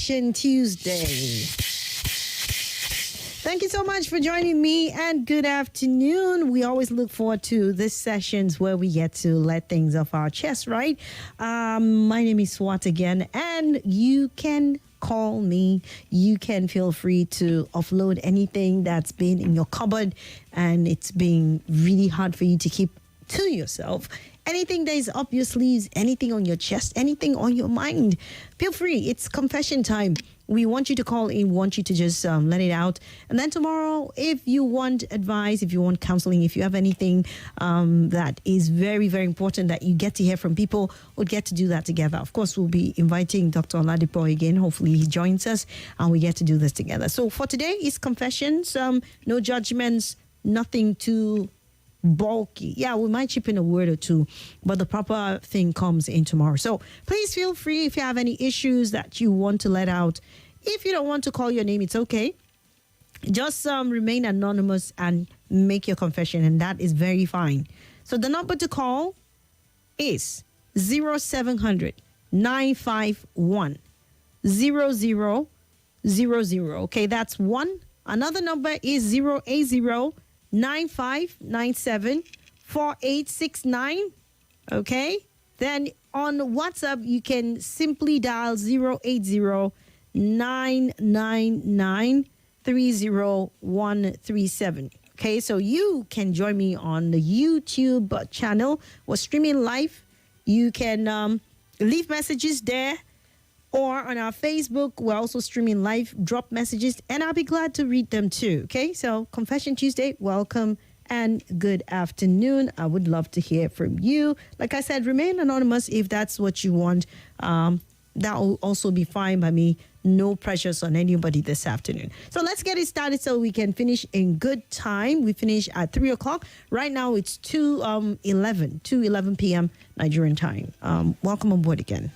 Confession Tuesday. Thank you so much for joining me, and good afternoon. We always look forward to these sessions where we get to let things off our chest, right? My name is Swat again, and you can call me. You can feel free to offload anything that's been in your cupboard and it's been really hard for you to keep to yourself. Anything that is up your sleeves, anything on your chest, anything on your mind, feel free. It's confession time. We want you to call in, want you to just let it out. And then tomorrow, if you want advice, if you want counseling, if you have anything that is very, very important that you get to hear from people, we'll get to do that together. Of course, we'll be inviting Dr. Oladipo again. Hopefully he joins us and we get to do this together. So for today is confessions, no judgments, nothing too bulky. Yeah, we might chip in a word or two, but the proper thing comes in tomorrow. So please feel free if you have any issues that you want to let out. If you don't want to call your name, it's okay. Just remain anonymous and make your confession, and that is very fine. So the number to call is 0700 951 0000. Okay, that's one. Another number is 080 9597 4869. Okay, then on WhatsApp you can simply dial 080 999 30137. Okay, so you can join me on the YouTube channel. We're streaming live. You can leave messages there, or on our Facebook, we're also streaming live. Drop messages, and I'll be glad to read them too. Okay, so Confession Tuesday, welcome and good afternoon. I would love to hear from you. Like I said, remain anonymous if that's what you want. That will also be fine by me. No pressures on anybody this afternoon. So let's get it started so we can finish in good time. We finish at 3 o'clock. Right now it's 2:11 p.m. Nigerian time. Welcome on board again.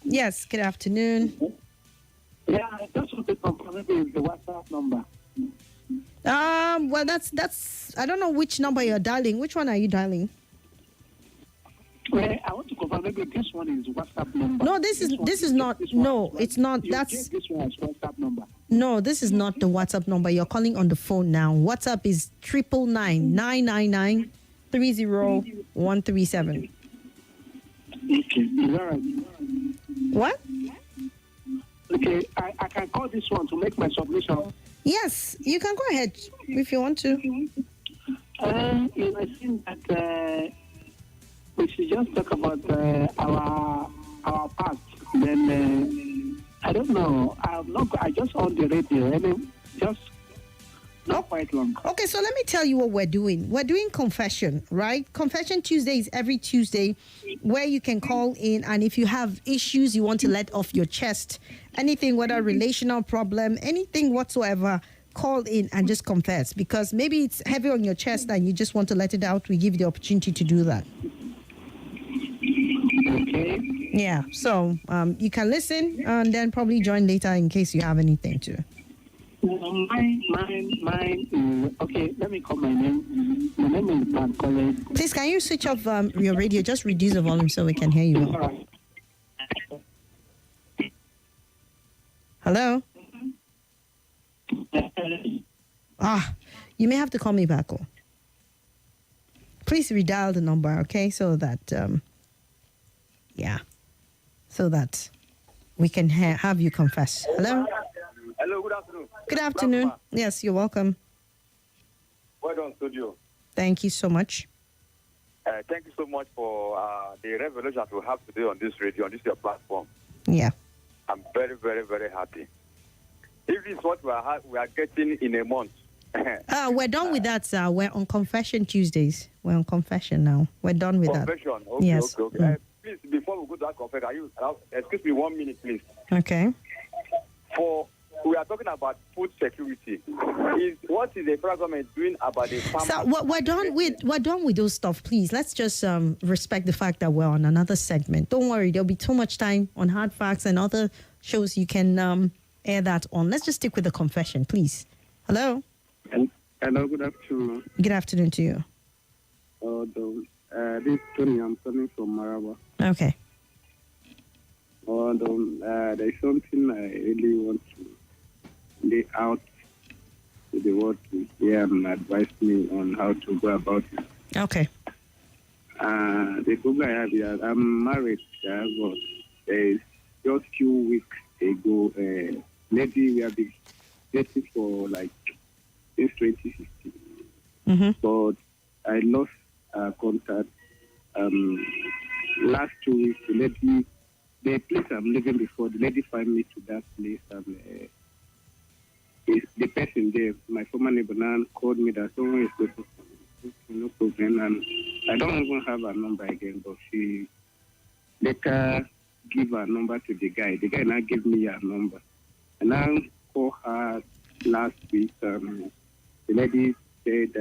Yes, good afternoon. Yeah, I just want to confirm the WhatsApp number. Well, that's I don't know which number you're dialing. Which one are you dialing? Well, I want to confirm maybe this one is WhatsApp number. No, this is not. No, it's not. That's this one is WhatsApp number. No, this is not the WhatsApp number. You're calling on the phone now. WhatsApp is 999 30137. Okay, is that right? What? Okay, I can call this one to make my submission. Yes, you can go ahead if you want to. I think that we should just talk about our past. Then I don't know. I just on the radio. I mean, just not quite long. Okay, so let me tell you what we're doing. We're doing confession, right? Confession Tuesday is every Tuesday where you can call in, and if you have issues you want to let off your chest, anything, whether relational problem, anything whatsoever, call in and just confess, because maybe it's heavy on your chest and you just want to let it out. We give you the opportunity to do that. Okay. Yeah, so you can listen and then probably join later in case you have anything to. Mine okay, let me call my name. My name is Brad College. Please, can you switch off your radio? Just reduce the volume so we can hear you well. Hello? You may have to call me back. Please redial the number, okay? So that, so that we can have you confess. Hello? Hello, good afternoon. Good afternoon. Yes, you're welcome. Well done, studio. Thank you so much. Thank you so much for the revelation that we have today on this radio, on this your platform. Yeah. I'm very, very, very happy. If this is what we are getting in a month. We're done with that, sir. We're on Confession Tuesdays. We're on confession now. We're done with confession. that. Okay, yes. okay. Please, before we go to that confession, excuse me 1 minute, please. Okay. are talking about food security. What is the federal government doing about the farmers? So we're done with those stuff, please. Let's just respect the fact that we're on another segment. Don't worry, there'll be too much time on Hard Facts and other shows you can air that on. Let's just stick with the confession, please. Hello. Hello, good afternoon. Good afternoon to you. This is Tony. I'm coming from Maraba. Okay. There's something I really want to lay out to the world to hear and advise me on how to go about it. Okay. The problem I have is I'm married, but there's just few weeks ago, maybe we have been dating for like since 2016. Mm-hmm. But I lost contact. Last 2 weeks, the place I'm living before, the lady find me to that place, and the person there, my former neighbor, now called me that someone is looking for me. No problem, and I don't even have a number again, but she later give her number to the guy. The guy now gave me a number, and I called her last week. The lady said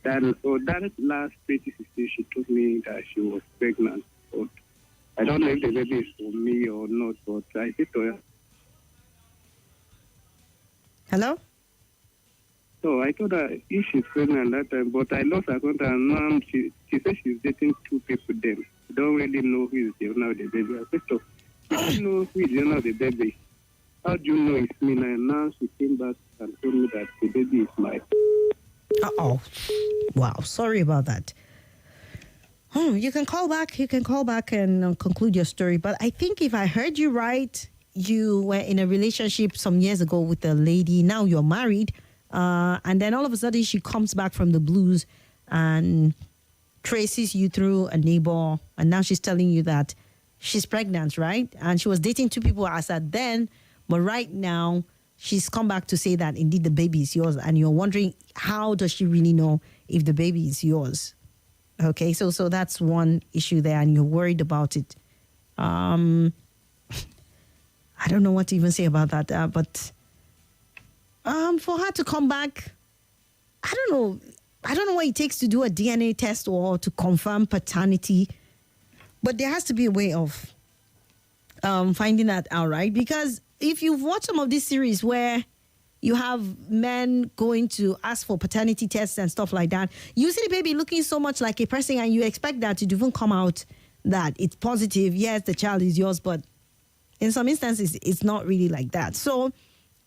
that last 2016 she told me that she was pregnant. But I don't know if the baby is for me or not, but I said to her. Hello? So I told her if she's pregnant that time, but I lost her contact, and now she said she's dating two people then. I don't really know who is the owner of the baby. I said to her, I don't know who is the owner of the baby. How do you know it's me? And now she came back and told me that the baby is mine. Uh-oh. Wow. Sorry about that. You can call back. You can call back and conclude your story. But I think if I heard you right, you were in a relationship some years ago with a lady. Now you're married. And then all of a sudden she comes back from the blues and traces you through a neighbor. And now she's telling you that she's pregnant, right? And she was dating two people as at then. But right now, she's come back to say that indeed the baby is yours. And you're wondering, how does she really know if the baby is yours? Okay, so that's one issue there, and you're worried about it. I don't know what to even say about that, but for her to come back, I don't know what it takes to do a DNA test or to confirm paternity, but there has to be a way of finding that out, right? Because if you've watched some of these series where you have men going to ask for paternity tests and stuff like that, you see the baby looking so much like a person and you expect that to even come out that it's positive. Yes, the child is yours, but in some instances, it's not really like that. So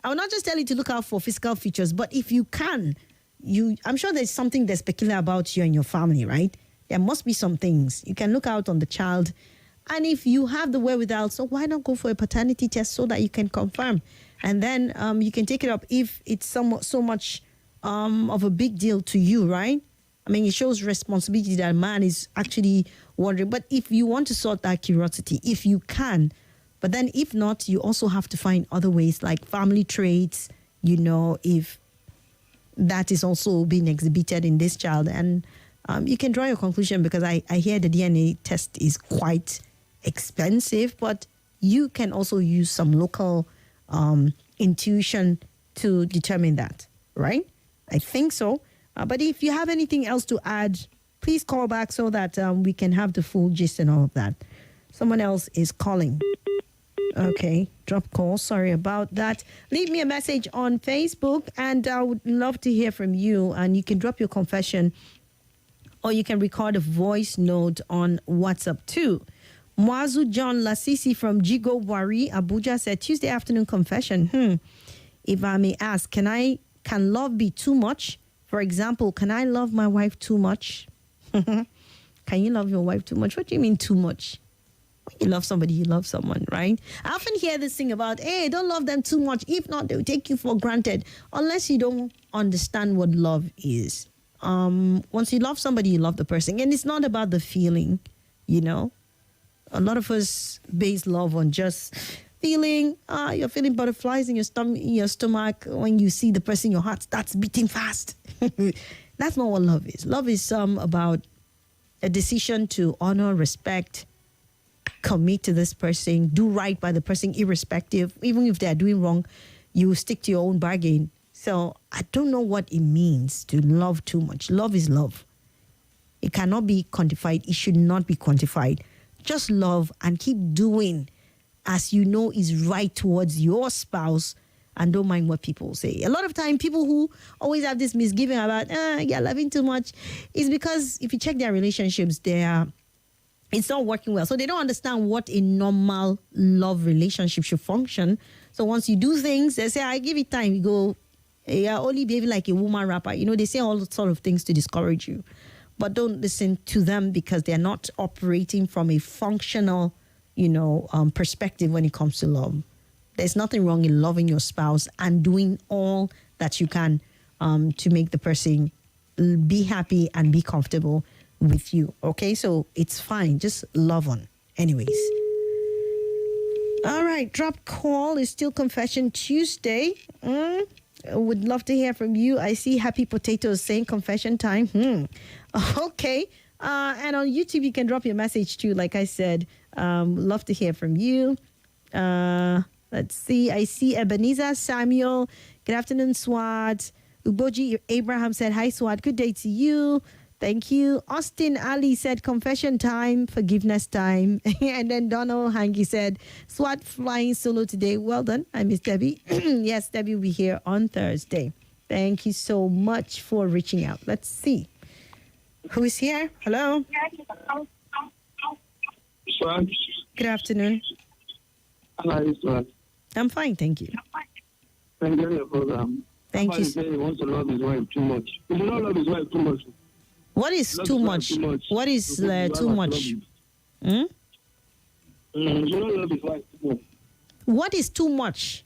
I will not just tell you to look out for physical features, but if you can, I'm sure there's something that's peculiar about you and your family, right? There must be some things. You can look out on the child. And if you have the wherewithal, so why not go for a paternity test so that you can confirm? And then you can take it up if it's so much of a big deal to you, right? I mean, it shows responsibility that a man is actually wondering. But if you want to sort that curiosity, if you can, but then if not, you also have to find other ways like family traits, if that is also being exhibited in this child. And you can draw your conclusion, because I hear the DNA test is quite expensive, but you can also use some local intuition to determine that, right? I think so. But if you have anything else to add, please call back so that we can have the full gist and all of that. Someone else is calling. Okay, drop call. Sorry about that. Leave me a message on Facebook, and I would love to hear from you. And you can drop your confession, or you can record a voice note on WhatsApp too. Mwazu John Lasisi from Jigo Wari, Abuja said, Tuesday afternoon confession. If I may ask, can love be too much? For example, can I love my wife too much? Can you love your wife too much? What do you mean too much? When you love somebody, you love someone, right? I often hear this thing about, hey, don't love them too much. If not, they'll take you for granted. Unless you don't understand what love is. Once you love somebody, you love the person. And it's not about the feeling, A lot of us base love on just feeling, you're feeling butterflies in your stomach when you see the person, your heart starts beating fast. That's not what love is. Love is about a decision to honor, respect, commit to this person, do right by the person irrespective, even if they're doing wrong. you stick to your own bargain. So I don't know what it means to love too much. Love is love. It cannot be quantified. It should not be quantified. Just love and keep doing as you know is right towards your spouse, and don't mind what people say. A lot of time, people who always have this misgiving about, you're loving too much, is because if you check their relationships, it's not working well. So they don't understand what a normal love relationship should function. So once you do things, they say, I give it time. You go, you're only behaving like a woman rapper. You know, they say all sort of things to discourage you. But don't listen to them because they're not operating from a functional, perspective when it comes to love. There's nothing wrong in loving your spouse and doing all that you can to make the person be happy and be comfortable with you. Okay, so it's fine. Just love on. Anyways. All right, drop call is still Confession Tuesday. Would love to hear from you. I see Happy Potatoes saying confession time. Okay. And on YouTube, you can drop your message too. Like I said, love to hear from you. Let's see. I see Ebenezer Samuel. Good afternoon, Swat. Uboji Abraham said, hi, Swat. Good day to you. Thank you. Austin Ali said, confession time, forgiveness time. And then Donald Hangi said, Swat flying solo today. Well done. I miss Debbie. Yes, Debbie will be here on Thursday. Thank you so much for reaching out. Let's see. Who is here? Hello. Swat. Good afternoon. How are you, Swat? I'm fine, thank you. Thank you for your program. Thank you. He wants to love his wife too much. He does not love his wife too much. What is too much? What is too much? He does not love his wife too much. What is too much?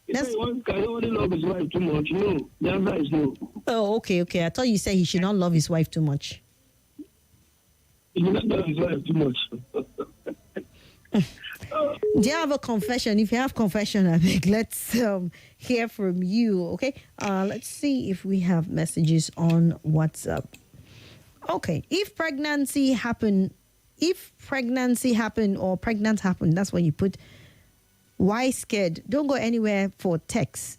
He said one can only love his wife too much. No, the answer is no. Oh, okay. I thought you said he should not love his wife too much. He does not love his wife too much. Do you have a confession? If you have confession, I think let's hear from you. Okay. Let's see if we have messages on WhatsApp. Okay. If pregnant happen or pregnant happen, that's what you put. Why scared? Don't go anywhere for test.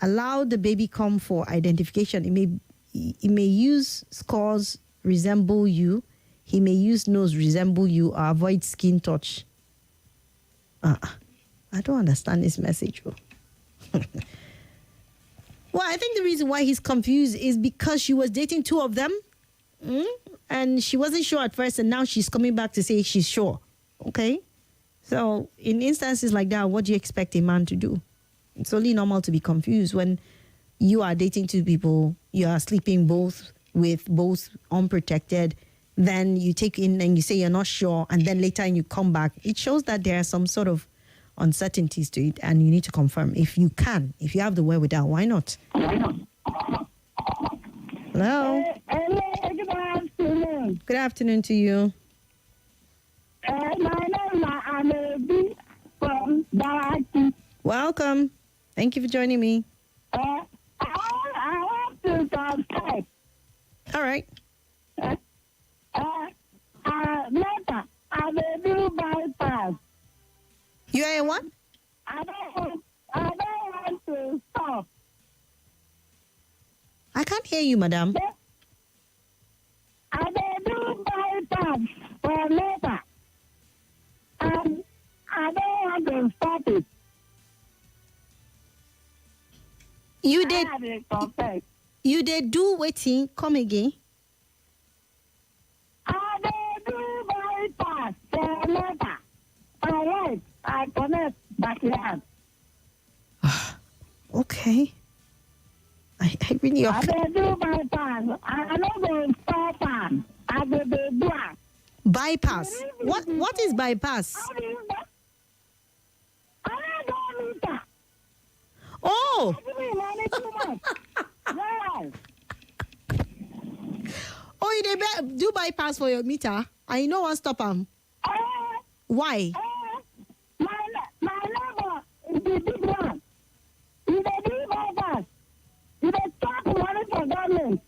Allow the baby come for identification. It may use scars resemble you. He may use nose resemble you or avoid skin touch. I don't understand this message. Well, I think the reason why he's confused is because she was dating two of them. And she wasn't sure at first, and now she's coming back to say she's sure. Okay? So in instances like that, what do you expect a man to do? It's only normal to be confused when you are dating two people, you are sleeping both unprotected, then you take in and you say you're not sure, and then later you come back. It shows that there are some sort of uncertainties to it, and you need to confirm. If you have the wherewithal, why not? Hello? Hello, good afternoon. Good afternoon to you. My name is Amebi from Daraki. Welcome. Thank you for joining me. I want to subscribe. All right. Later, I will do bypass. You are a what? I don't want to stop. I can't hear you, madam. I will do bypass for later. And I don't want to stop it. You did. I will confess. You did do waiting. Come again. I will do bypass for later. All right, I connect backyard. Okay. I really. I will do bypass. I don't go stop am. I will do that. Bypass. What is bypass? I don't need that. Oh. Give me money too much. Yes. Oh, you dey do bypass for your meter. I know one stop am. Why? My neighbor is the big one. He dey do bypass. He dey stop money for government.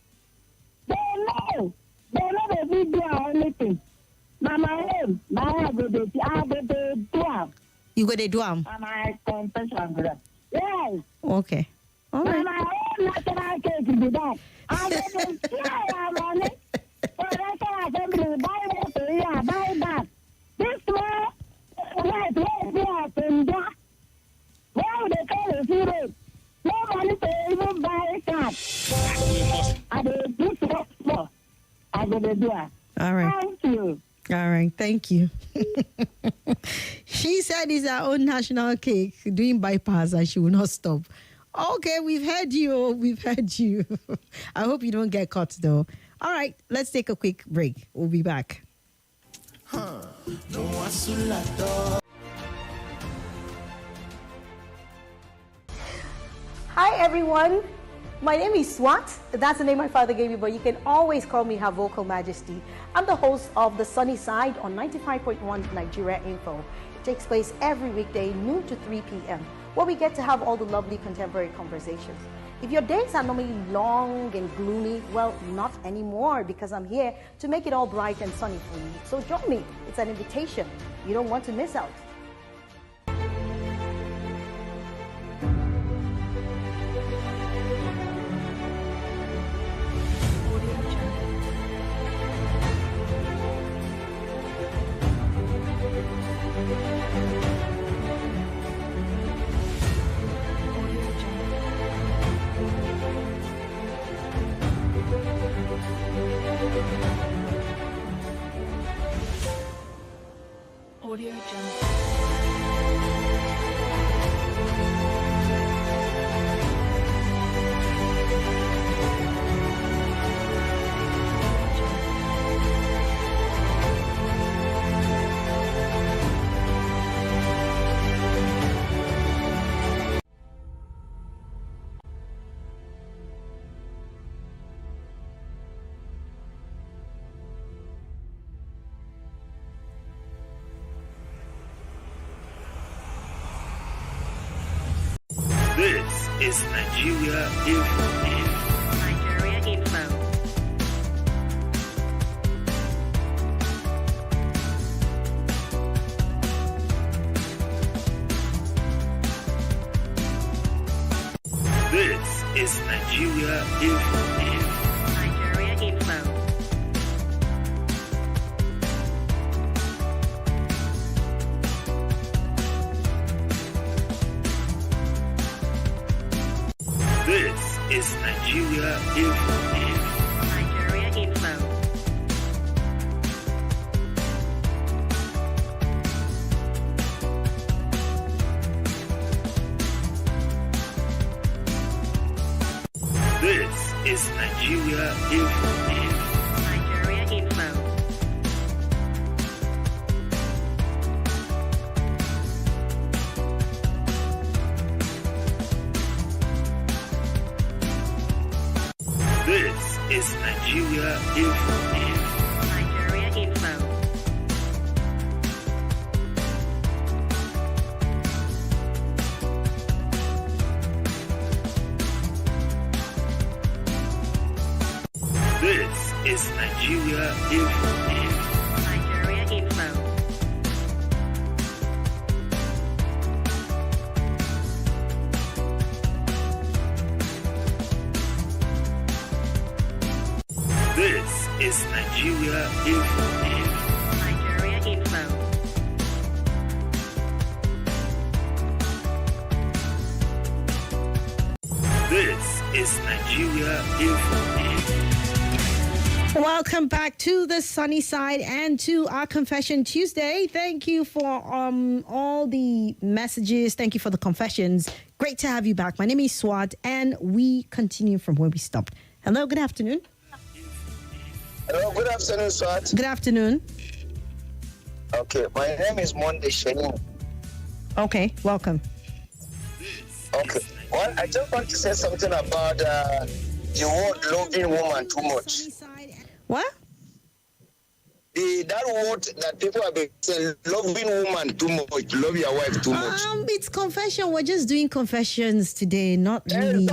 They know they big do anything. Na my name, I go dey do am. You go go to do am. And I confession to them. Yes. Okay. All right. And my own national cake to be that. And they will share money. So national assembly, buy this here, buy that. This one, right, where in that? Where would they call it zero? No money to even buy a car. And they do so small. I go to do it. All right. Thank you. All right. Thank you. She said it's her own national cake doing bypass and she will not stop. Okay, we've heard you. We've heard you. I hope you don't get caught though. All right, let's take a quick break. We'll be back. Hi everyone, my name is Swat. That's the name my father gave me, but you can always call me Her Vocal Majesty. I'm the host of The Sunny Side on 95.1 Nigeria Info. It takes place every weekday, noon to 3 p.m., where we get to have all the lovely contemporary conversations. If your days are normally long and gloomy, well, not anymore, because I'm here to make it all bright and sunny for you. So join me. It's an invitation. You don't want to miss out. Audio Jungle. This is Nigeria Info. Nigeria Info. This is Nigeria Info. Nigeria Info. This is Nigeria Info. Nigeria Info. This is Nigeria Info. Nigeria Info. This is Nigeria Info. Nigeria Info. This is Nigeria Info. Nigeria Info. This is Nigeria Info. Nigeria Info. This is Nigeria Info. Welcome back to the Sunny Side and to our Confession Tuesday. Thank you for all the messages. Thank you for the confessions. Great to have you back. My name is Swat, and we continue from where we stopped. Hello, good afternoon. Hello, good afternoon, Swat. Good afternoon. Okay, my name is Monday Shenin. Okay, welcome. Okay, well, I just want to say something about the word loving woman too much. What? That word that people have been saying, loving woman too much, love your wife too much. It's confession. We're just doing confessions today, not really. It's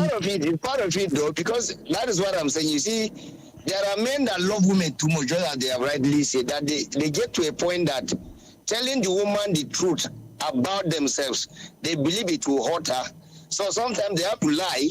part of it though, because that is what I'm saying. You see, there are men that love women too much, just as they have rightly said, that they get to a point that telling the woman the truth about themselves. They believe it will hurt her. So sometimes they have to lie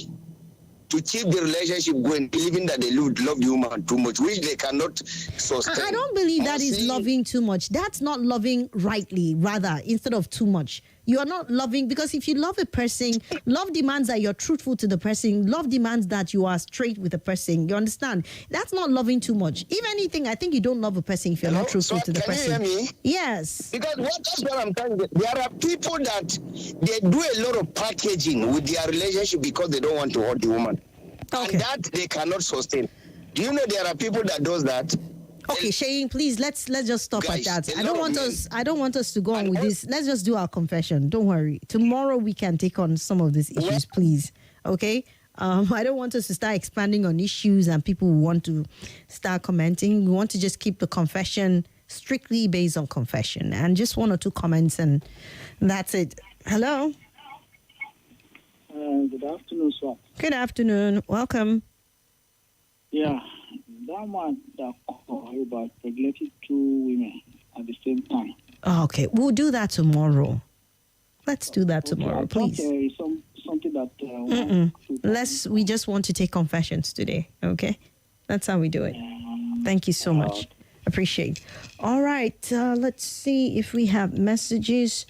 to keep the relationship going, believing that they love the woman too much, which they cannot sustain. I don't believe that is loving too much. That's not loving rightly, rather, instead of too much. You are not loving, because if you love a person, love demands that you're truthful to the person. Love demands that you are straight with the person. You understand? That's not loving too much. If anything, I think you don't love a person if you're not truthful to the person. Can you hear me? Yes. Because that's what I'm trying to get. There are people that they do a lot of packaging with their relationship because they don't want to hurt the woman. Okay. And that they cannot sustain. Do you know there are people that does that? Okay, Shane, please let's just stop Guys, at that. a I don't want us to go on with this. Let's just do our confession. Don't worry. Tomorrow we can take on some of these issues, please. Okay? I don't want us to start expanding on issues and people who want to start commenting. We want to just keep the confession strictly based on confession, and just one or two comments, and that's it. Hello. Good afternoon, Swat. Good afternoon. Welcome. Yeah, that man that called about neglecting two women at the same time. Okay, we'll do that tomorrow. Let's do that tomorrow, please. Something that. We just want to take confessions today. Okay, that's how we do it. Thank you so much. Appreciate. All right, let's see if we have messages.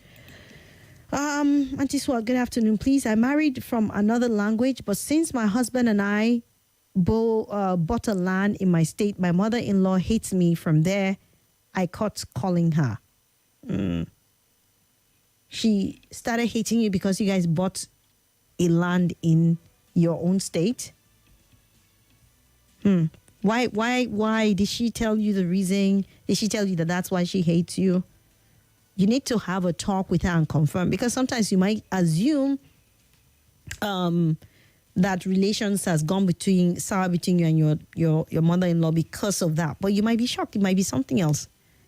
Auntie Swat, good afternoon. Please, I married from another language, but since my husband and I bought a land in my state, my mother-in-law hates me. From there, I caught calling her. She started hating you because you guys bought a land in your own state. Why did she tell you the reason? Did she tell you that that's why she hates you? You need to have a talk with her and confirm, because sometimes you might assume that relations has gone sour between you and your mother-in-law because of that. But you might be shocked. It might be something else,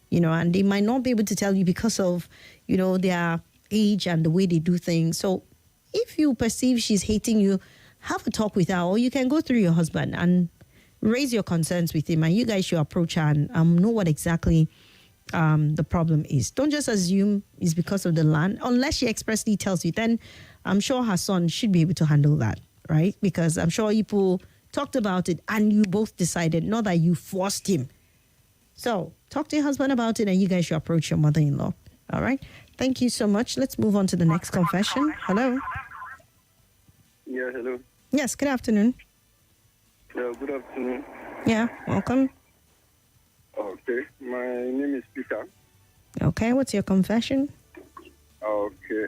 and they might not be able to tell you because of, their age and the way they do things. So if you perceive she's hating you, have a talk with her, or you can go through your husband and raise your concerns with him, and you guys should approach her and know what exactly the problem is. Don't just assume it's because of the land. Unless she expressly tells you, then I'm sure her son should be able to handle that, right? Because I'm sure people talked about it and you both decided, not that you forced him. So talk to your husband about it, and you guys should approach your mother-in-law. All right? Thank you so much. Let's move on to the next confession. Hello? Yeah, hello. Yes, good afternoon. Yeah, good afternoon. Yeah, welcome. Okay, my name is Peter. Okay, what's your confession? Okay,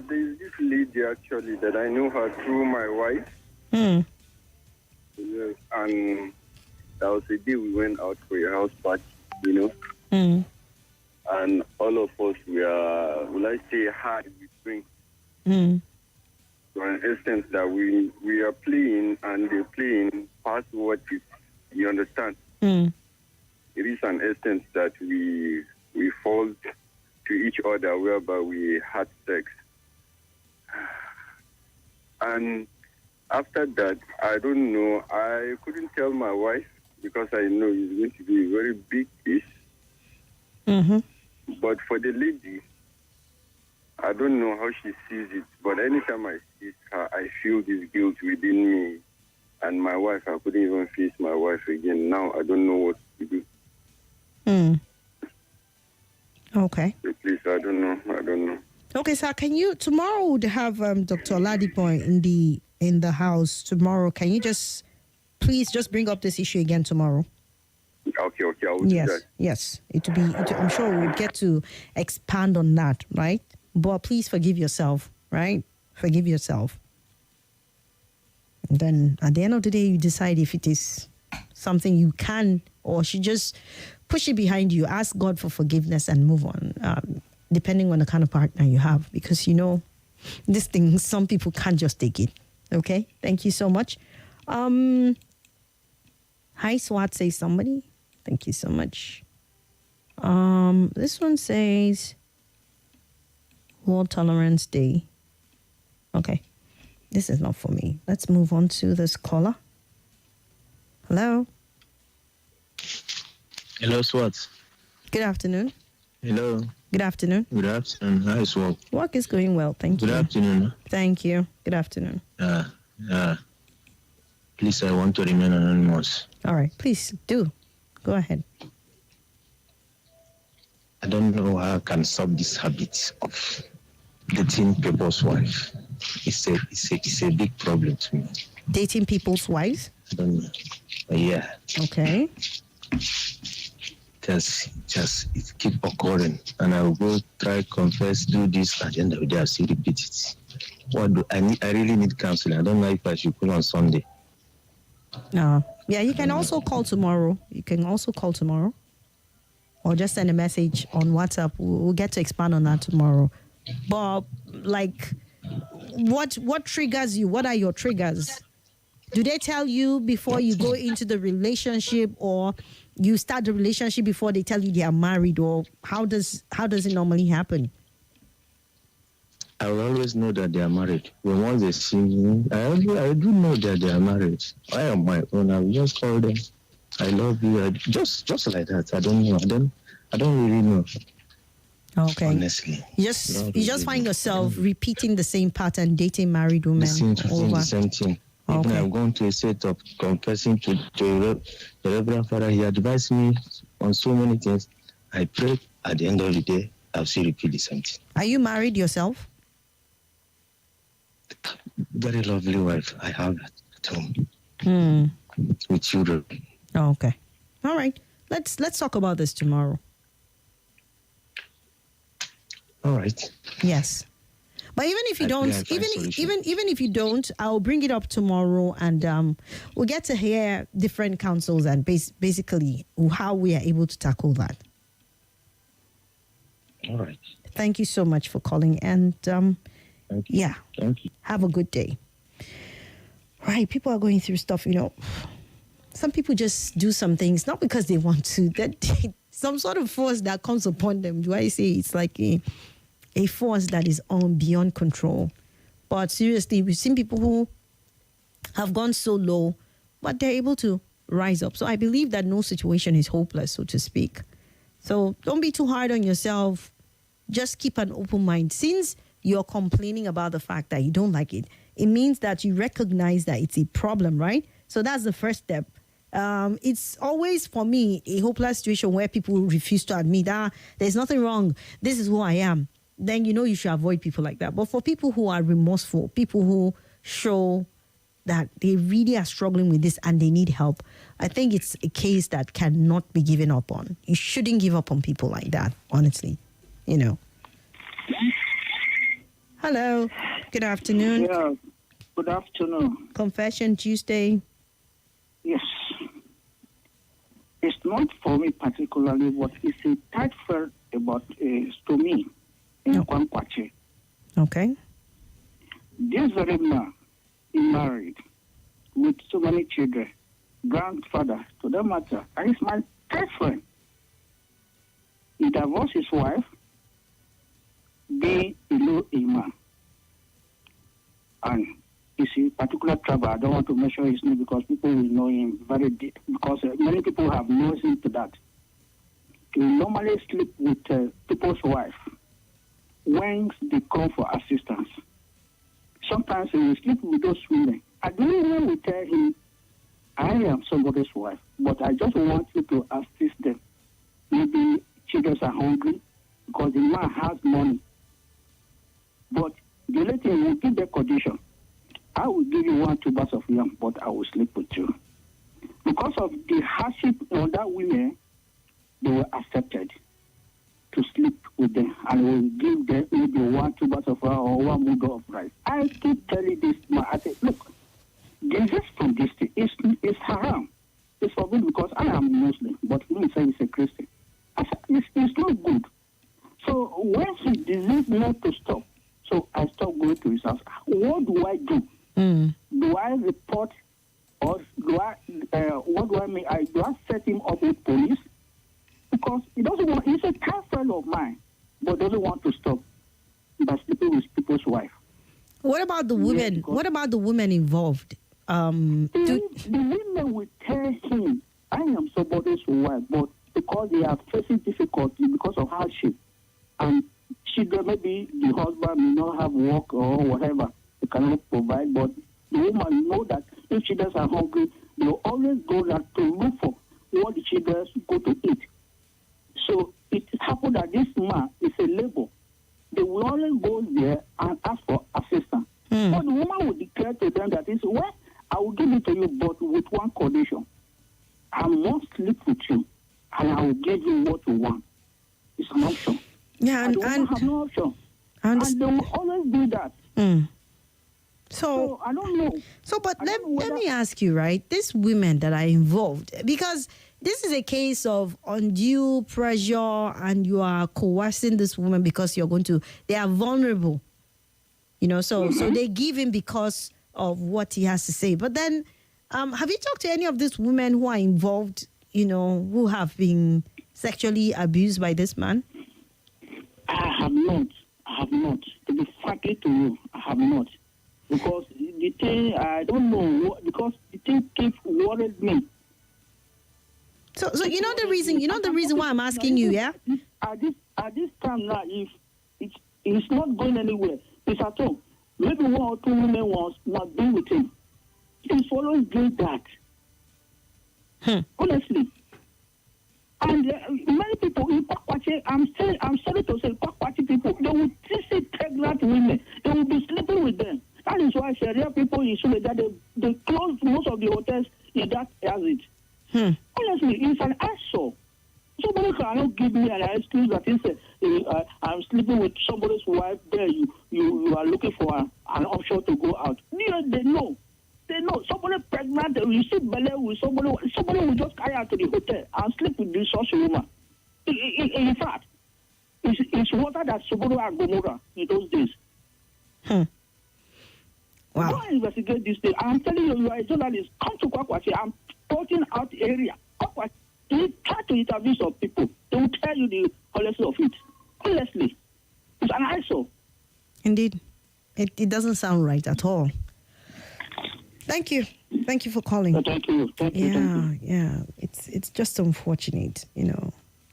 there's this lady actually that I know her through my wife. Yes, and that was the day we went out for a house party, and all of us were, will I say, hard with drink. To an extent that we are playing and they're playing past what is, you understand? It is an extent that we fall to each other whereby we had sex. And after that, I don't know, I couldn't tell my wife because I know it's going to be a very big issue. But for the lady, I don't know how she sees it, but anytime I see her, I feel this guilt within me. And my wife, I couldn't even face my wife again. Now I don't know what to do. Okay. So please, I don't know. Okay, sir, can you, tomorrow would have Dr. Oladipo in the house tomorrow. Can you please bring up this issue again tomorrow? Okay, I will do that. Yes. I'm sure we'll get to expand on that, right? But please forgive yourself, right? Forgive yourself. And then at the end of the day, you decide if it is something you can or should just push it behind you. Ask God for forgiveness and move on, depending on the kind of partner you have. Because, this thing, some people can't just take it. Okay? Thank you so much. Hi, Swat, says somebody. Thank you so much. This one says World Tolerance Day. Okay. This is not for me. Let's move on to this caller. Hello. Hello, Swat. Good afternoon. Hello. Good afternoon. Good afternoon. How is work? Work is going well. Thank Good you. afternoon. Thank you. Good afternoon. Please, I want to remain anonymous. All right. Please do. Go ahead. I don't know how I can stop this habit of dating people's wife. It's a big problem to me. Dating people's wives? I don't know. Yeah. Okay. Just it keep occurring, and I will go try confess, do this, at the end of the day I still repeat it. What do I need? I really need counseling. I don't know if I should call on Sunday. No. Yeah, you can also call tomorrow. Or just send a message on WhatsApp. We'll get to expand on that tomorrow. But like, what triggers you? What are your triggers? Do they tell you before you go into the relationship, or you start the relationship before they tell you they are married, or how does it normally happen? I will always know that they are married. When once they see me, I do know that they are married. I am my own. I will just call them. I love you. Just like that. I don't know. I don't really know. Okay. Honestly. You just find yourself repeating the same pattern, dating married women over. The same thing. Okay. Even I've gone to a set of confessing to the Reverend Father. He advised me on so many things. I prayed. At the end of the day, I'll still repeat the same thing. Are you married yourself? Very lovely wife. I have at home. With children. Oh, okay. All right. Let's talk about this tomorrow. All right. Yes. But even if you don't, even if you don't, I'll bring it up tomorrow, and we'll get to hear different counsels and basically how we are able to tackle that. All right. Thank you so much for calling, and Thank you. yeah, Thank you. have a good day. Right, people are going through stuff, Some people just do some things not because they want to. That some sort of force that comes upon them. Do I say it's like a force that is beyond control? But seriously, we've seen people who have gone so low, but they're able to rise up. So I believe that no situation is hopeless, so to speak. So don't be too hard on yourself. Just keep an open mind. Since you're complaining about the fact that you don't like it, it means that you recognize that it's a problem, right? So that's the first step. It's always, for me, a hopeless situation where people refuse to admit, there's nothing wrong. This is who I am. Then you should avoid people like that. But for people who are remorseful, people who show that they really are struggling with this and they need help, I think it's a case that cannot be given up on. You shouldn't give up on people like that, honestly. Hello. Good afternoon. Yeah, good afternoon. Confession Tuesday. Yes. It's not for me particularly, but it's a tight felt about to me in Kwankwache. Okay. This very man is married with so many children, grandfather, to that matter, and he's my tight friend. He divorced his wife, being below a man. And it's a particular trouble. I don't want to mention his name because people will know him very deep, because many people have known him to that. He normally sleep with people's wife when they call for assistance. Sometimes he will sleep with those women. I don't even will tell him, I am somebody's wife, but I just want you to assist them. Maybe children are hungry because the man has money. But the only thing will give the condition. I will give you 1-2 bags of yam, but I will sleep with you. Because of the hardship on that women, they were accepted to sleep with them, and will give them maybe 1-2 bags of yam or 1 mug of rice. I keep telling this man, I say, look, this is from this thing. It's haram. It's forbidden because I am Muslim, but he say he's a Christian. I said, it's not good. So when he decided not to stop, so I stopped going to his house. What do I do? Do I report, or do I? What do I mean? Do I set him up with police? Because he doesn't want. He's a kind friend of mine, but doesn't want to stop by sleeping with people's wife. What about the women? Yes, what about the women involved? The women will tell him, "I am somebody's wife," but because they are facing difficulty because of hardship. And children, maybe the husband may not have work or whatever, they cannot provide, but the woman know that if children are hungry, they will always go there to look for what the children go to eat. So it happened that this man is a labor. They will always go there and ask for assistance. But the woman will declare to them that is, well, I will give it to you, but with one condition. I must sleep with you, and I will give you what you want. It's an option. Yeah, and have no option. And they will always do that. So I don't know. So, but let me ask you, right? These women that are involved, because this is a case of undue pressure, and you are coercing this woman because they are vulnerable. So they give him because of what he has to say. But then, have you talked to any of these women who are involved, who have been sexually abused by this man? I have not. To be frankly to you, I have not. Because the thing, I don't know, because the thing keeps worried me. So you know the reason why I'm asking you, yeah? At this time now, if it's not going anywhere, it's at home. Maybe one or two women was not being with him. He's always doing that. Honestly. And many people in Kwakwache, I'm sorry to say, Kwakwache people, they will see pregnant women. They will be sleeping with them. That is why Sharia people in Sule, that they close most of the hotels in that exit. Honestly, it's an asshole. Somebody cannot give me an excuse that is, I'm sleeping with somebody's wife. There, you are looking for an option to go out. They know. They know. Somebody pregnant, you see belly with somebody will just carry out to the hotel and sleep with this such woman. In fact, it's water that Soboro and Gomorrah in those days. Wow. Go and investigate this thing. I'm telling you, you are a journalist. Come to Kwakwache. I'm pointing out area. Kwakwache. They try to interview some people. They will tell you the honesty of it. Honestly, it's an eyesore. Indeed. It doesn't sound right at all. Thank you for calling. Thank you. Yeah. It's just unfortunate,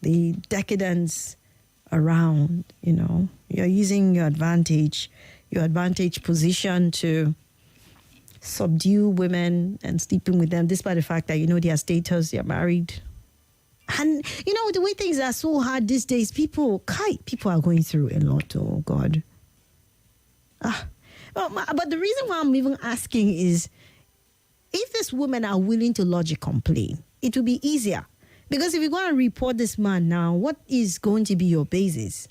the decadence around, you're using your advantage position to subdue women and sleeping with them, despite the fact that their status, they're married. And the way things are so hard these days, people are going through a lot. Oh God. But the reason why I'm even asking is, if these women are willing to lodge a complaint, it will be easier. Because if you're going to report this man now, what is going to be your basis?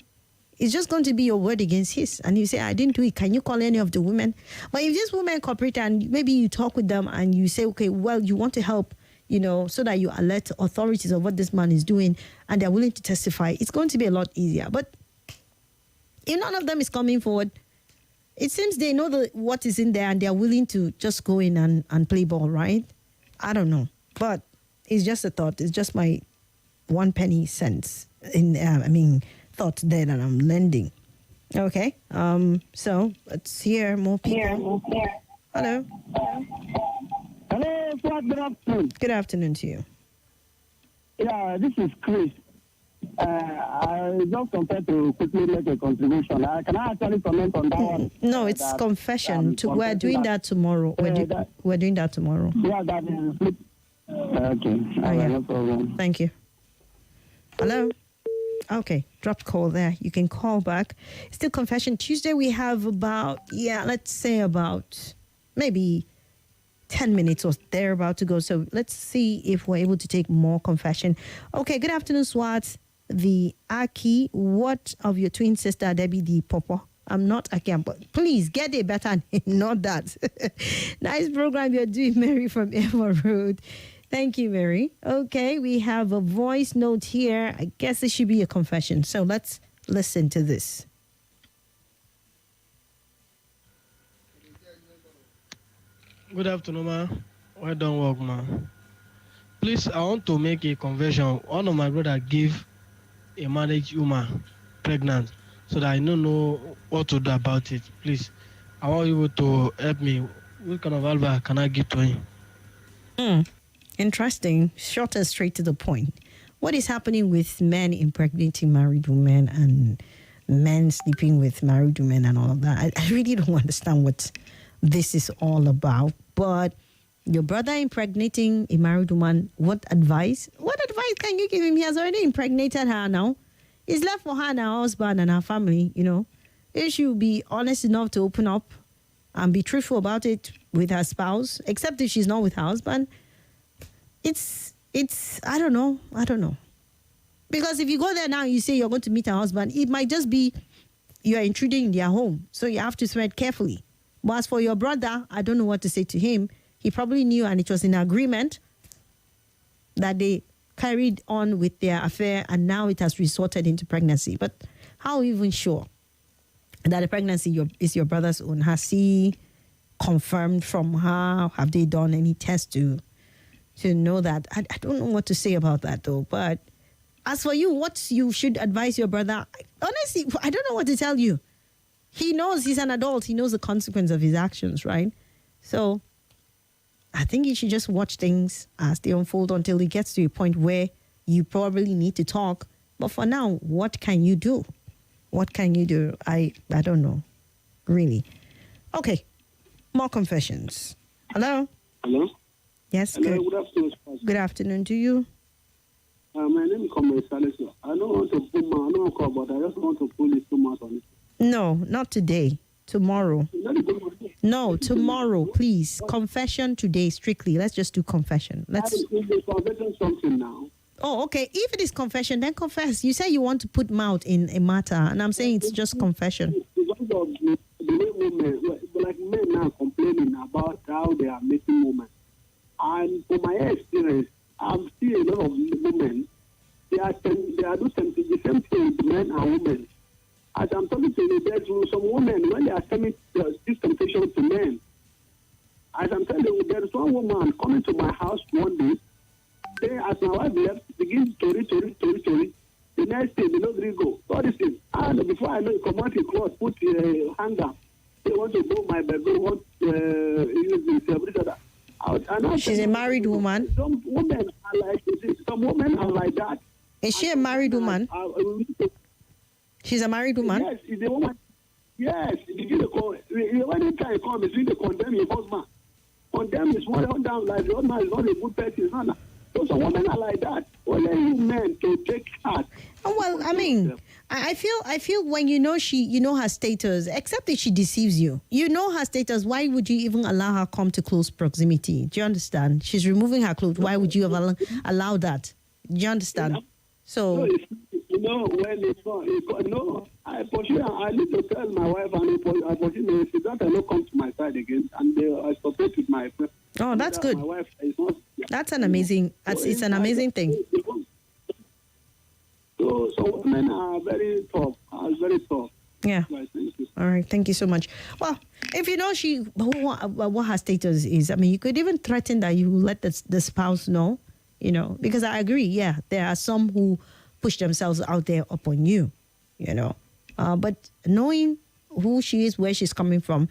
It's just going to be your word against his. And you say, I didn't do it. Can you call any of the women? But if these women cooperate and maybe you talk with them and you say, okay, well, you want to help, so that you alert authorities of what this man is doing and they're willing to testify, it's going to be a lot easier. But if none of them is coming forward, it seems they know what is in there and they're willing to just go in and play ball, right? I don't know. But it's just a thought. It's just my 1 penny cents thought there that I'm lending. Okay. So let's hear more people. Hello. Hello, good afternoon. Good afternoon to you. Yeah, this is Chris. I just wanted to quickly make a contribution. Can I actually comment on that one? No, it's confession. We're doing that tomorrow. We're doing that tomorrow. Yeah, that is. Okay. No problem. Thank you. Hello. Okay, drop call there. You can call back. Still Confession Tuesday. We have about maybe 10 minutes or they're about to go. So let's see if we're able to take more confession. Okay, good afternoon, Swat. The Aki, what of your twin sister, Debbie the Popo? I'm not Aki, but please get a better name, not that. Nice program you're doing, Mary from Emma Road. Thank you, Mary. Okay, we have a voice note here. I guess it should be a confession. So let's listen to this. Good afternoon, ma. Well done work, ma. Please, I want to make a confession. One of my brother gave a married woman pregnant, so that I don't know what to do about it. Please, I want you to help me. What kind of advice can I give to him? Interesting. Short and straight to the point. what is happening with men impregnating married women and men sleeping with married women and all of that. I really don't understand what this is all about. But your brother impregnating a married woman, what advice can you give him? He has already impregnated her now. It's left for her and her husband and her family, If she will be honest enough to open up and be truthful about it with her spouse, except if she's not with her husband, it's I don't know. Because if you go there now, you say you're going to meet her husband, it might just be you're intruding in their home. So you have to tread carefully. But as for your brother, I don't know what to say to him. He probably knew, and it was in agreement that they carried on with their affair, and now it has resorted into pregnancy. But how even sure that the pregnancy is your brother's own? Has he confirmed from her? Have they done any test to know that? I don't know what to say about that, though. But as for you, what you should advise your brother, honestly, I don't know what to tell you. He knows he's an adult. He knows the consequence of his actions, right? So I think you should just watch things as they unfold until it gets to a point where you probably need to talk. But for now, what can you do? What can you do? I don't know, really. Okay, more confessions. Hello? Hello? Yes, Hello, good. good afternoon. Good afternoon to you. My name is Comrade Salisu. I don't want to put my, I don't call, but I just want to pull this 2 months on it. No, not today. Tomorrow. No, tomorrow, please. Confession today, strictly. Let's just do confession. Let's. Confession something now. Oh, okay. If it is confession, then confess. You say you want to put mouth in a matter, and I'm saying it's just confession. Because of the way women, like men now complaining about how they are making women. And from my experience, I've seen a lot of women, they are doing the same thing with men and women. As I'm talking to you, there's some women, when they are sending this temptation to men, as I'm telling you, there is one woman coming to my house one day, they, as my wife left, begins to read. The next day, they don't really go. All this thing. And before I know it, come out a cloth, put a hanger. They want to go my bedroom, want She's a married woman. Some women are like this. Some women are like that. Is she a married woman? She's a married woman? Yes, she's a woman. Yes, when the time comes, it's really condemn your husband. Condemn his one down like the husband is not a good person. So some women are like that. Only you men to take heart. Well, I mean, I feel when you know her status, except if she deceives you, you know her status, why would you even allow her come to close proximity? Do you understand? She's removing her clothes. Why would you have allow that? Do you understand? So when it's not, no, I need to tell my wife, and I pursue she doesn't come to my side again, and I support with my friend. Oh, that's good. My wife is not. That's an amazing. It's an amazing thing. So women are very tough. Very tough. Yeah. All right. Thank you so much. Well, if you know what her status is, I mean, you could even threaten that you let the spouse know, because I agree. Yeah, there are some who push themselves out there upon you, but knowing who she is, where she's coming from,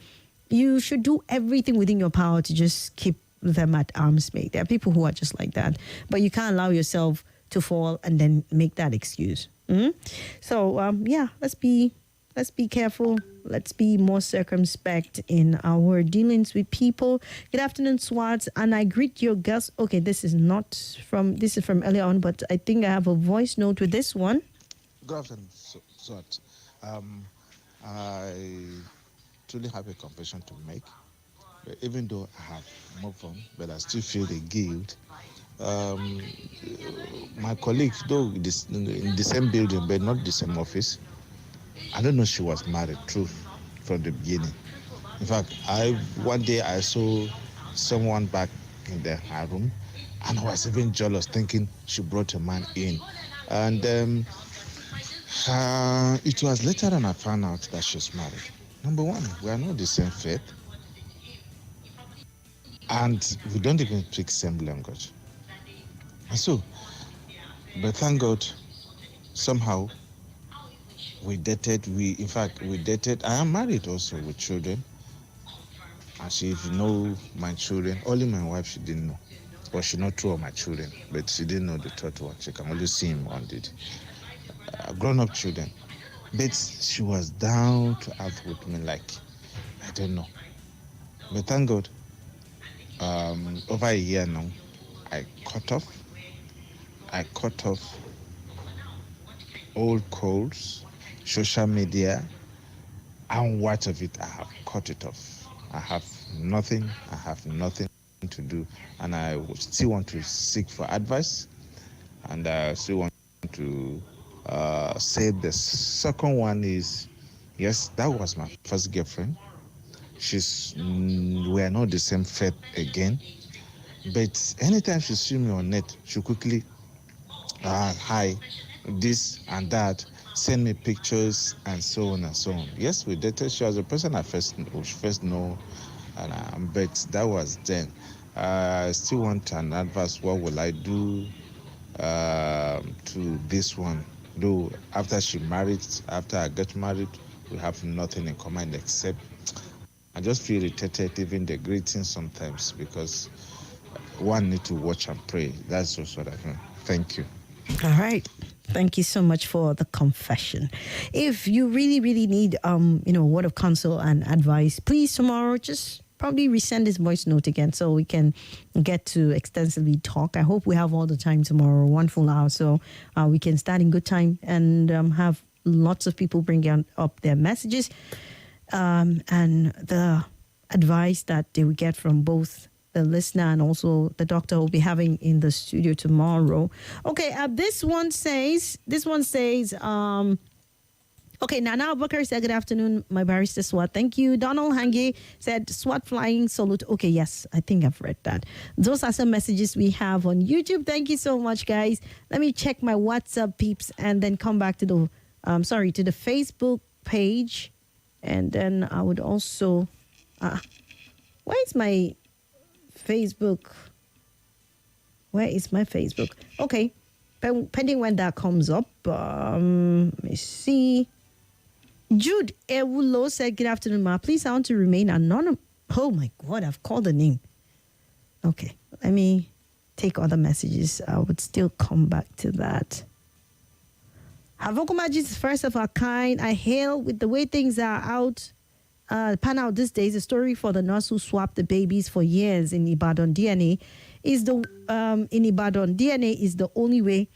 you should do everything within your power to just keep them at arm's length. There are people who are just like that, but you can't allow yourself to fall and then make that excuse. So let's be careful. Let's be more circumspect in our dealings with people. Good afternoon, Swat, and I greet your guests. Okay, this is from earlier on, but I think I have a voice note with this one. Good afternoon, Swat. I truly have a confession to make. Even though I have moved on, but I still feel the guilt. My colleague, though in the same building but not the same office, I don't know she was married, truth, from the beginning. In fact, one day I saw someone back in her room, and I was even jealous, thinking she brought a man in. And it was later than I found out that she's married. Number one, we are not the same faith. And we don't even speak same language. And so, but thank God, somehow, we dated. I am married also with children. And if you know my children, only my wife she didn't know. But she not two of my children, but she didn't know the third one. She can only see him on the grown-up children. But she was down to earth with me, like, I don't know. But thank God, over a year now, I cut off old calls, social media, and what of it, I have cut it off. I have nothing to do, and I still want to seek for advice, and I still want to say the second one is, yes, that was my first girlfriend. We are not the same faith again, but anytime she see me on net, she quickly, hi, this and that, send me pictures and so on and so on. Yes, we dated. She was the person I first know, and but that was then. I still want an advice. What will I do to this one? Though after I get married, we have nothing in common except I just feel irritated even the greetings sometimes because one need to watch and pray. That's just what I think. Thank you. All right. Thank you so much for the confession. If you really, really need, word of counsel and advice, please tomorrow just probably resend this voice note again so we can get to extensively talk. I hope we have all the time tomorrow, one full hour, so we can start in good time and have lots of people bring up their messages and the advice that they will get from both the listener and also the doctor will be having in the studio tomorrow. Okay, this one says, okay, Nana Abubakar said, good afternoon, my barrister Swat. Thank you. Donald Hange said, Swat flying salute. Okay, yes, I think I've read that. Those are some messages we have on YouTube. Thank you so much, guys. Let me check my WhatsApp peeps and then come back to the Facebook page. And then I would also, where is my Facebook? Where is my Facebook? Okay, pending when that comes up. Let me see. Jude Ewulo said, good afternoon, Ma. Please, I want to remain anonymous. Oh my God, I've called the name. Okay, let me take other messages. I would still come back to that. Havokumaji is first of our kind. I hail with the way things are pan out these days. A story for the nurse who swapped the babies for years in Ibadan. DNA is the only way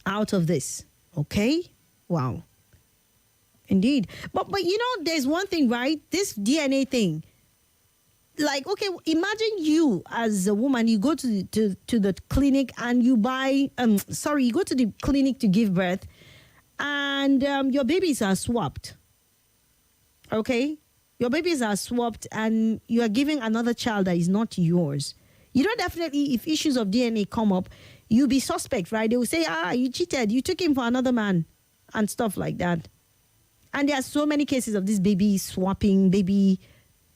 out of this. Okay, wow, indeed. But there's one thing, right? This DNA thing. Like, okay, imagine you as a woman, you go to the clinic and you buy, you go to the clinic to give birth and your babies are swapped. Okay? Your babies are swapped and you are giving another child that is not yours. You know, definitely if issues of DNA come up, you'll be suspect, right? They will say, you cheated, you took him for another man and stuff like that. And there are so many cases of this baby swapping, baby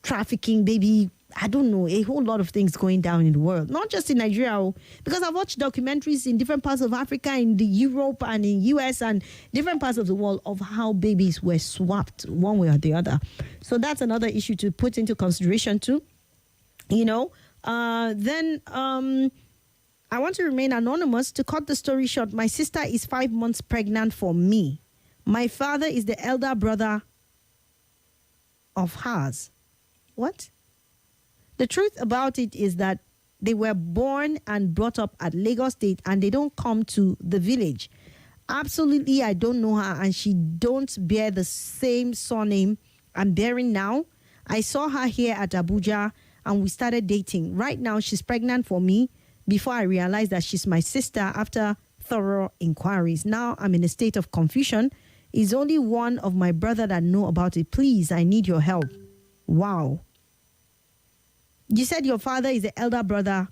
trafficking, baby, I don't know, a whole lot of things going down in the world, not just in Nigeria, because I've watched documentaries in different parts of Africa, in the Europe and in US and different parts of the world of how babies were swapped one way or the other. So that's another issue to put into consideration too. I want to remain anonymous. To cut the story short, my sister is 5 months pregnant for me. My father is the elder brother of hers. What? The truth about it is that they were born and brought up at Lagos State and they don't come to the village. Absolutely, I don't know her and she don't bear the same surname I'm bearing now. I saw her here at Abuja and we started dating. Right now, she's pregnant for me before I realized that she's my sister after thorough inquiries. Now I'm in a state of confusion. It's only one of my brother that know about it. Please, I need your help. Wow. You said your father is the elder brother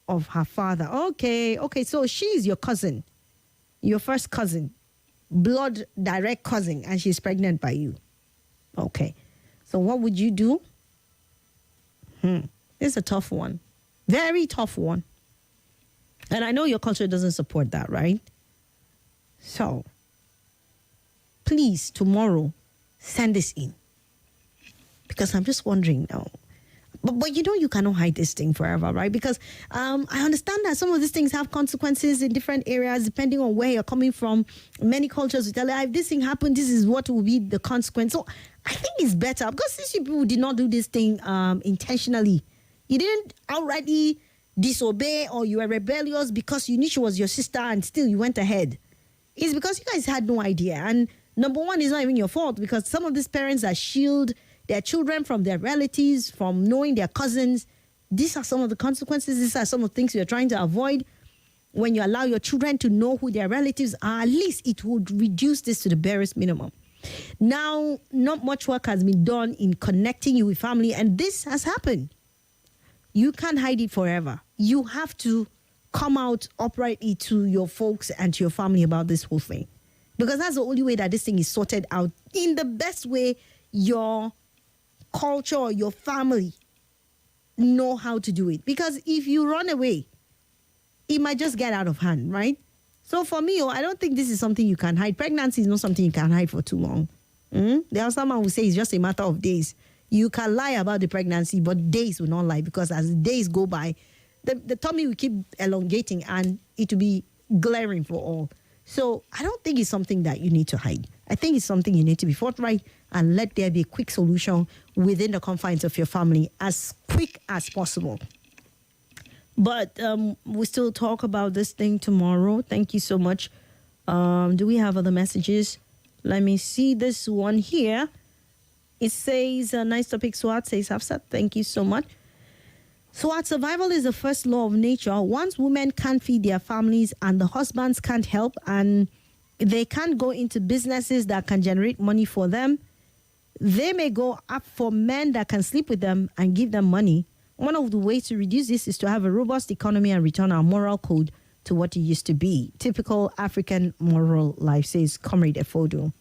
of her father. Okay, so she is your cousin, your first cousin, blood direct cousin, and she's pregnant by you. Okay, so what would you do? This is a tough one, very tough one. And I know your culture doesn't support that, right? So, please, tomorrow, send this in. Because I'm just wondering now, But you cannot hide this thing forever, right? Because I understand that some of these things have consequences in different areas depending on where you're coming from. Many cultures will tell you, if this thing happened, this is what will be the consequence. So I think it's better because these people did not do this thing intentionally. You didn't outrightly disobey or you were rebellious because you knew she was your sister and still you went ahead. It's because you guys had no idea. And number one, it's not even your fault because some of these parents that shield their children from their relatives, from knowing their cousins. These are some of the consequences. These are some of the things you're trying to avoid. When you allow your children to know who their relatives are, at least it would reduce this to the barest minimum. Now, not much work has been done in connecting you with family, and this has happened. You can't hide it forever. You have to come out uprightly to your folks and to your family about this whole thing. Because that's the only way that this thing is sorted out in the best way your culture or your family know how to do it. Because if you run away, it might just get out of hand, right? So for me, I don't think this is something you can hide. Pregnancy is not something you can hide for too long. There are someone who say it's just a matter of days. You can lie about the pregnancy, but days will not lie because as the days go by, the tummy will keep elongating and it will be glaring for all. So I don't think it's something that you need to hide. I think it's something you need to be forthright and let there be a quick solution within the confines of your family as quick as possible. But we'll still talk about this thing tomorrow. Thank you so much. Do we have other messages? Let me see this one here. It says, nice topic, Swat, says Hafsat. Thank you so much. Swat, survival is the first law of nature. Once women can't feed their families and the husbands can't help and they can't go into businesses that can generate money for them, they may go up for men that can sleep with them and give them money. One of the ways to reduce this is to have a robust economy and return our moral code to what it used to be. Typical African moral life, says Comrade Efodo.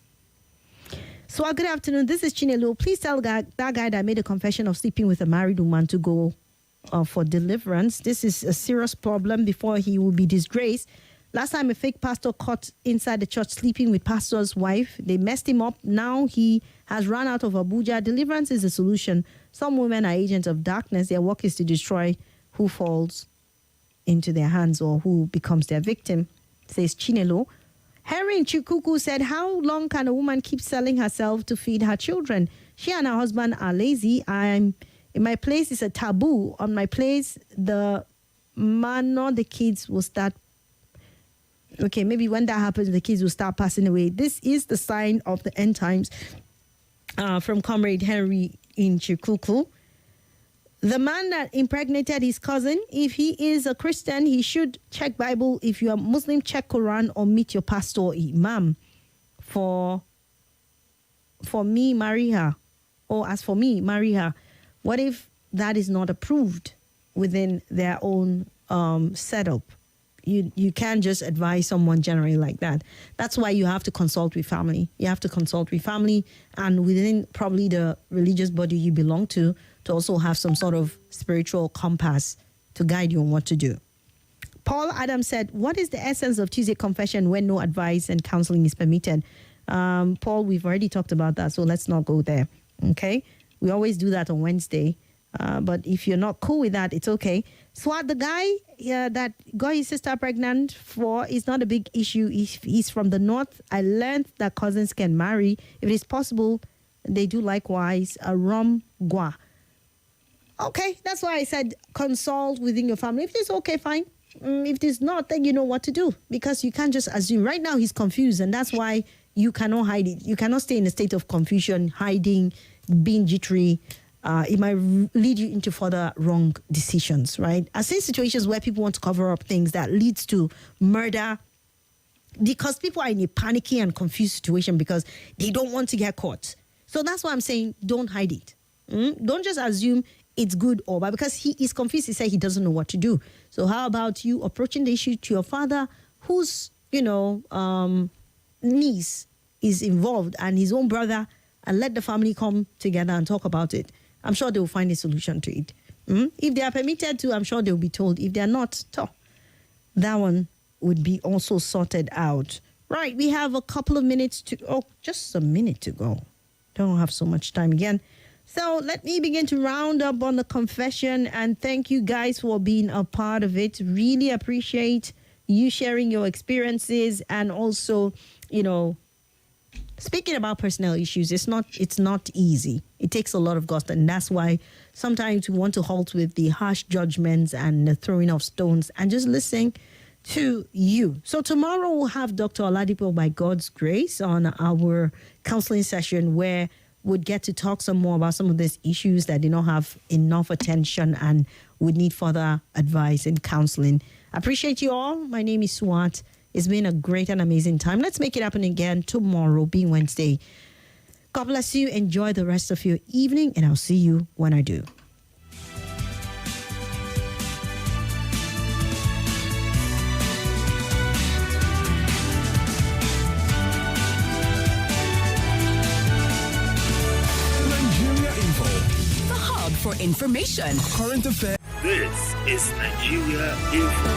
So good afternoon. This is Chinelo. Please tell that guy that made a confession of sleeping with a married woman to go for deliverance. This is a serious problem before he will be disgraced. Last time a fake pastor caught inside the church sleeping with pastor's wife. They messed him up. Now he has run out of Abuja. Deliverance is the solution. Some women are agents of darkness. Their work is to destroy who falls into their hands or who becomes their victim, says Chinelo. Henry in Chikuku said, how long can a woman keep selling herself to feed her children? She and her husband are lazy. In my place, it's a taboo. On my place, the man or the kids will start. Okay, maybe when that happens, the kids will start passing away. This is the sign of the end times from Comrade Henry in Chikuku. The man that impregnated his cousin, if he is a Christian, he should check Bible. If you are Muslim, check Quran or meet your pastor or imam. For me, marry her. Or as for me, marry her. What if that is not approved within their own setup? You can't just advise someone generally like that. That's why you have to consult with family. You have to consult with family and within probably the religious body you belong to also have some sort of spiritual compass to guide you on what to do. Paul Adams said, what is the essence of Tuesday confession when no advice and counseling is permitted? Paul, we've already talked about that, so let's not go there. Okay? We always do that on Wednesday. But if you're not cool with that, it's okay. Swat, the guy that got his sister pregnant for is not a big issue. He's from the north. I learned that cousins can marry. If it is possible, they do likewise. A rum gua. Okay, that's why I said consult within your family. If it's okay, fine. If it's not, then you know what to do. Because you can't just assume. Right now, he's confused, and that's why you cannot hide it. You cannot stay in a state of confusion, hiding, being jittery. It might lead you into further wrong decisions, right? I've seen situations where people want to cover up things that leads to murder because people are in a panicky and confused situation because they don't want to get caught. So that's why I'm saying don't hide it. Don't just assume it's good or bad because he is confused. He said he doesn't know what to do. So how about you approaching the issue to your father whose, niece is involved and his own brother and let the family come together and talk about it. I'm sure they will find a solution to it. If they are permitted to, I'm sure they will be told. If they are not, that one would be also sorted out. Right, we have a couple of minutes just a minute to go. Don't have so much time again. So let me begin to round up on the confession, and thank you guys for being a part of it. Really appreciate you sharing your experiences, and also, speaking about personal issues. It's not easy. It takes a lot of guts, and that's why sometimes we want to halt with the harsh judgments and the throwing of stones and just listen to you. So tomorrow we'll have Dr. Oladipo, by God's grace, on our counseling session, where would get to talk some more about some of these issues that did not have enough attention and would need further advice and counseling. I appreciate you all. My name is Swat. It's been a great and amazing time. Let's make it happen again tomorrow, being Wednesday. God bless you. Enjoy the rest of your evening, and I'll see you when I do. For information, current affairs. This is Nigeria Info.